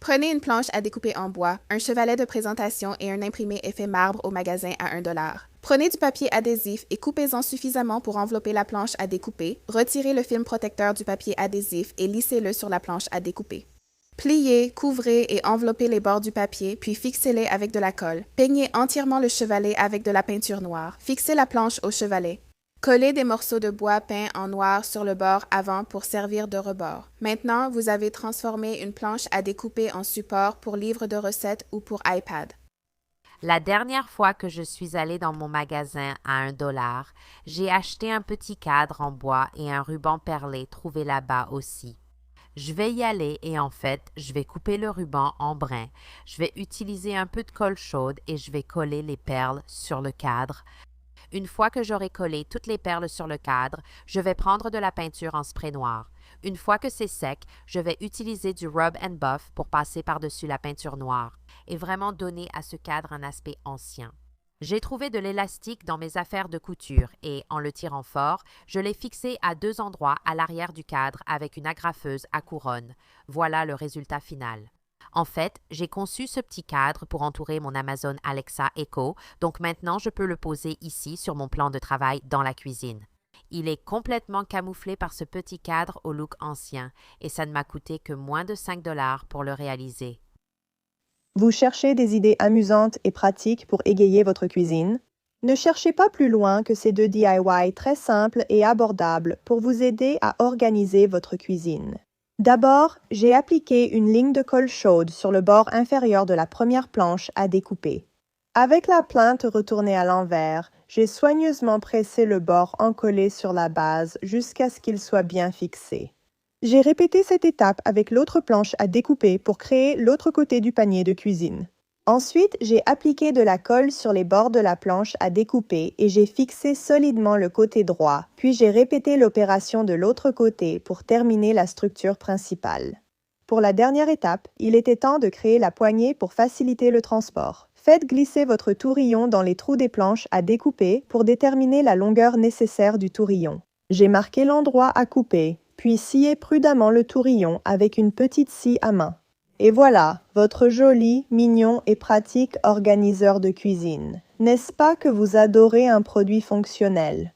Prenez une planche à découper en bois, un chevalet de présentation et un imprimé effet marbre au magasin à 1 $. Prenez du papier adhésif et coupez-en suffisamment pour envelopper la planche à découper. Retirez le film protecteur du papier adhésif et lissez-le sur la planche à découper. Pliez, couvrez et enveloppez les bords du papier, puis fixez-les avec de la colle. Peignez entièrement le chevalet avec de la peinture noire. Fixez la planche au chevalet. Collez des morceaux de bois peints en noir sur le bord avant pour servir de rebord. Maintenant, vous avez transformé une planche à découper en support pour livre de recettes ou pour iPad. La dernière fois que je suis allée dans mon magasin à 1 $, j'ai acheté un petit cadre en bois et un ruban perlé trouvé là-bas aussi. Je vais y aller et en fait, je vais couper le ruban en brins. Je vais utiliser un peu de colle chaude et je vais coller les perles sur le cadre. Une fois que j'aurai collé toutes les perles sur le cadre, je vais prendre de la peinture en spray noir. Une fois que c'est sec, je vais utiliser du rub and buff pour passer par-dessus la peinture noire et vraiment donner à ce cadre un aspect ancien. J'ai trouvé de l'élastique dans mes affaires de couture et, en le tirant fort, je l'ai fixé à 2 endroits à l'arrière du cadre avec une agrafeuse à couronne. Voilà le résultat final. En fait, j'ai conçu ce petit cadre pour entourer mon Amazon Alexa Echo, donc maintenant je peux le poser ici sur mon plan de travail dans la cuisine. Il est complètement camouflé par ce petit cadre au look ancien et ça ne m'a coûté que moins de 5 $ pour le réaliser. Vous cherchez des idées amusantes et pratiques pour égayer votre cuisine? Ne cherchez pas plus loin que ces 2 DIY très simples et abordables pour vous aider à organiser votre cuisine. D'abord, j'ai appliqué une ligne de colle chaude sur le bord inférieur de la première planche à découper. Avec la plinthe retournée à l'envers, j'ai soigneusement pressé le bord encollé sur la base jusqu'à ce qu'il soit bien fixé. J'ai répété cette étape avec l'autre planche à découper pour créer l'autre côté du panier de cuisine. Ensuite, j'ai appliqué de la colle sur les bords de la planche à découper et j'ai fixé solidement le côté droit, puis j'ai répété l'opération de l'autre côté pour terminer la structure principale. Pour la dernière étape, il était temps de créer la poignée pour faciliter le transport. Faites glisser votre tourillon dans les trous des planches à découper pour déterminer la longueur nécessaire du tourillon. J'ai marqué l'endroit à couper, puis scié prudemment le tourillon avec une petite scie à main. Et voilà, votre joli, mignon et pratique organiseur de cuisine. N'est-ce pas que vous adorez un produit fonctionnel?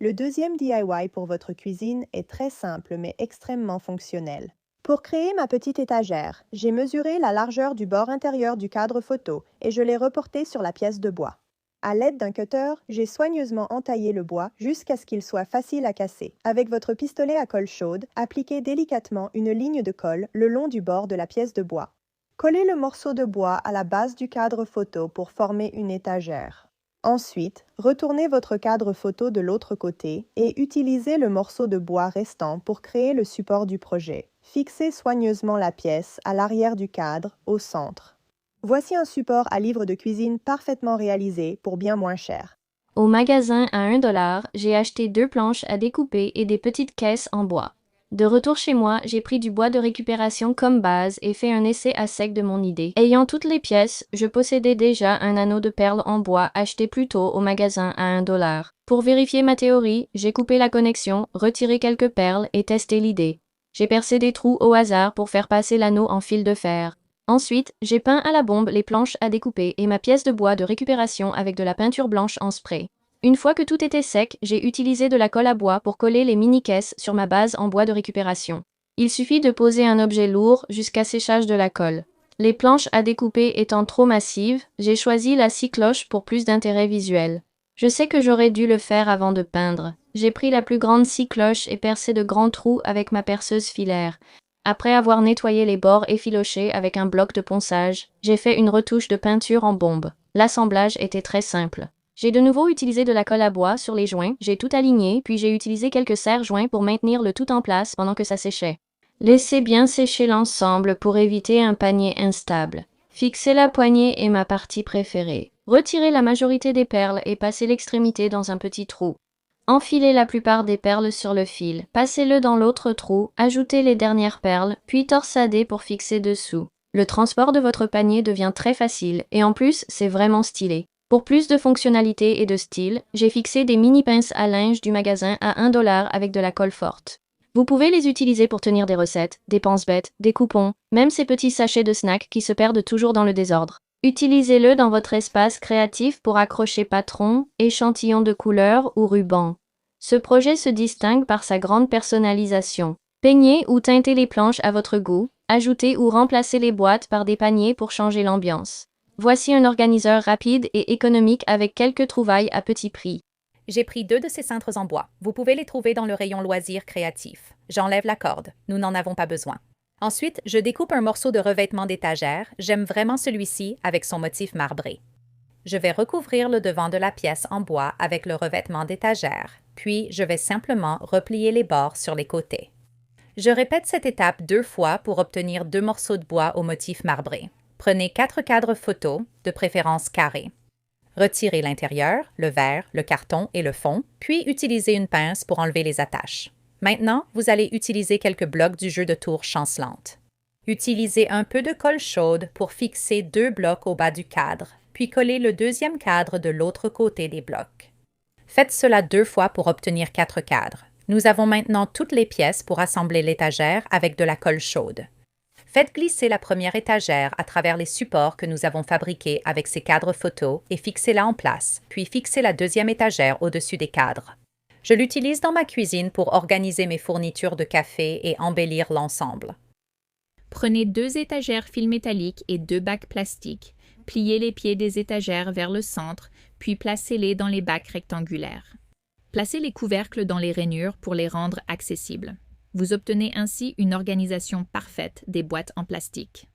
Le deuxième DIY pour votre cuisine est très simple mais extrêmement fonctionnel. Pour créer ma petite étagère, j'ai mesuré la largeur du bord intérieur du cadre photo et je l'ai reporté sur la pièce de bois. À l'aide d'un cutter, j'ai soigneusement entaillé le bois jusqu'à ce qu'il soit facile à casser. Avec votre pistolet à colle chaude, appliquez délicatement une ligne de colle le long du bord de la pièce de bois. Collez le morceau de bois à la base du cadre photo pour former une étagère. Ensuite, retournez votre cadre photo de l'autre côté et utilisez le morceau de bois restant pour créer le support du projet. Fixez soigneusement la pièce à l'arrière du cadre, au centre. Voici un support à livre de cuisine parfaitement réalisé pour bien moins cher. Au magasin à 1 $, j'ai acheté 2 planches à découper et des petites caisses en bois. De retour chez moi, j'ai pris du bois de récupération comme base et fait un essai à sec de mon idée. Ayant toutes les pièces, je possédais déjà un anneau de perles en bois acheté plus tôt au magasin à 1 $. Pour vérifier ma théorie, j'ai coupé la connexion, retiré quelques perles et testé l'idée. J'ai percé des trous au hasard pour faire passer l'anneau en fil de fer. Ensuite, j'ai peint à la bombe les planches à découper et ma pièce de bois de récupération avec de la peinture blanche en spray. Une fois que tout était sec, j'ai utilisé de la colle à bois pour coller les mini-caisses sur ma base en bois de récupération. Il suffit de poser un objet lourd jusqu'à séchage de la colle. Les planches à découper étant trop massives, j'ai choisi la scie cloche pour plus d'intérêt visuel. Je sais que j'aurais dû le faire avant de peindre. J'ai pris la plus grande scie cloche et percé de grands trous avec ma perceuse filaire. Après avoir nettoyé les bords effilochés avec un bloc de ponçage, j'ai fait une retouche de peinture en bombe. L'assemblage était très simple. J'ai de nouveau utilisé de la colle à bois sur les joints, j'ai tout aligné, puis j'ai utilisé quelques serre-joints pour maintenir le tout en place pendant que ça séchait. Laissez bien sécher l'ensemble pour éviter un panier instable. Fixer la poignée est ma partie préférée. Retirez la majorité des perles et passez l'extrémité dans un petit trou. Enfilez la plupart des perles sur le fil, passez-le dans l'autre trou, ajoutez les dernières perles, puis torsadez pour fixer dessous. Le transport de votre panier devient très facile et en plus, c'est vraiment stylé. Pour plus de fonctionnalité et de style, j'ai fixé des mini pinces à linge du magasin à 1 $ avec de la colle forte. Vous pouvez les utiliser pour tenir des recettes, dépenses bêtes, des coupons, même ces petits sachets de snacks qui se perdent toujours dans le désordre. Utilisez-le dans votre espace créatif pour accrocher patrons, échantillons de couleurs ou rubans. Ce projet se distingue par sa grande personnalisation. Peignez ou teintez les planches à votre goût, ajoutez ou remplacez les boîtes par des paniers pour changer l'ambiance. Voici un organiseur rapide et économique avec quelques trouvailles à petit prix. J'ai pris 2 de ces cintres en bois. Vous pouvez les trouver dans le rayon loisirs créatifs. J'enlève la corde. Nous n'en avons pas besoin. Ensuite, je découpe un morceau de revêtement d'étagère. J'aime vraiment celui-ci avec son motif marbré. Je vais recouvrir le devant de la pièce en bois avec le revêtement d'étagère, puis je vais simplement replier les bords sur les côtés. Je répète cette étape 2 fois pour obtenir 2 morceaux de bois au motif marbré. Prenez 4 cadres photos, de préférence carrés. Retirez l'intérieur, le verre, le carton et le fond, puis utilisez une pince pour enlever les attaches. Maintenant, vous allez utiliser quelques blocs du jeu de tours chancelantes. Utilisez un peu de colle chaude pour fixer 2 blocs au bas du cadre, puis collez le deuxième cadre de l'autre côté des blocs. Faites cela 2 fois pour obtenir 4 cadres. Nous avons maintenant toutes les pièces pour assembler l'étagère avec de la colle chaude. Faites glisser la première étagère à travers les supports que nous avons fabriqués avec ces cadres photos et fixez-la en place, puis fixez la deuxième étagère au-dessus des cadres. Je l'utilise dans ma cuisine pour organiser mes fournitures de café et embellir l'ensemble. Prenez 2 étagères fil métallique et 2 bacs plastiques. Pliez les pieds des étagères vers le centre, puis placez-les dans les bacs rectangulaires. Placez les couvercles dans les rainures pour les rendre accessibles. Vous obtenez ainsi une organisation parfaite des boîtes en plastique.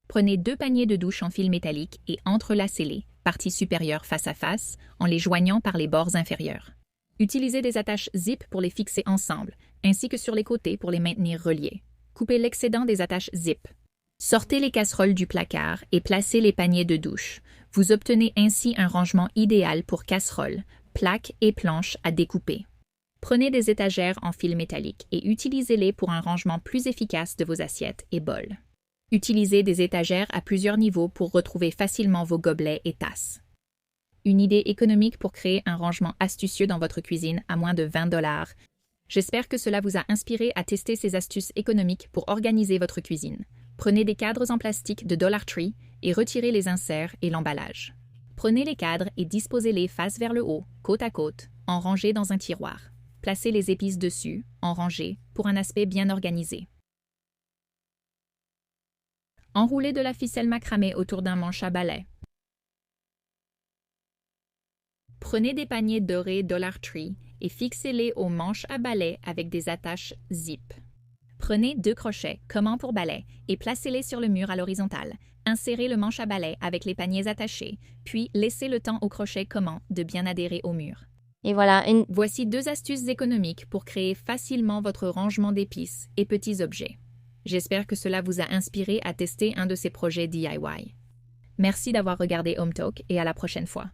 Prenez 2 paniers de douche en fil métallique et entrelacez-les, partie supérieure face à face, en les joignant par les bords inférieurs. Utilisez des attaches zip pour les fixer ensemble, ainsi que sur les côtés pour les maintenir reliés. Coupez l'excédent des attaches zip. Sortez les casseroles du placard et placez les paniers de douche. Vous obtenez ainsi un rangement idéal pour casseroles, plaques et planches à découper. Prenez des étagères en fil métallique et utilisez-les pour un rangement plus efficace de vos assiettes et bols. Utilisez des étagères à plusieurs niveaux pour retrouver facilement vos gobelets et tasses. Une idée économique pour créer un rangement astucieux dans votre cuisine à moins de 20 $. J'espère que cela vous a inspiré à tester ces astuces économiques pour organiser votre cuisine. Prenez des cadres en plastique de Dollar Tree et retirez les inserts et l'emballage. Prenez les cadres et disposez-les face vers le haut, côte à côte, en rangée dans un tiroir. Placez les épices dessus, en rangée, pour un aspect bien organisé. Enroulez de la ficelle macramé autour d'un manche à balai. Prenez des paniers dorés Dollar Tree et fixez-les aux manches à balai avec des attaches zip. Prenez 2 crochets, comme pour balai, et placez-les sur le mur à l'horizontale. Insérez le manche à balai avec les paniers attachés, puis laissez le temps au crochet commun de bien adhérer au mur. Et voilà, Voici 2 astuces économiques pour créer facilement votre rangement d'épices et petits objets. J'espère que cela vous a inspiré à tester un de ces projets DIY. Merci d'avoir regardé Home Talk et à la prochaine fois.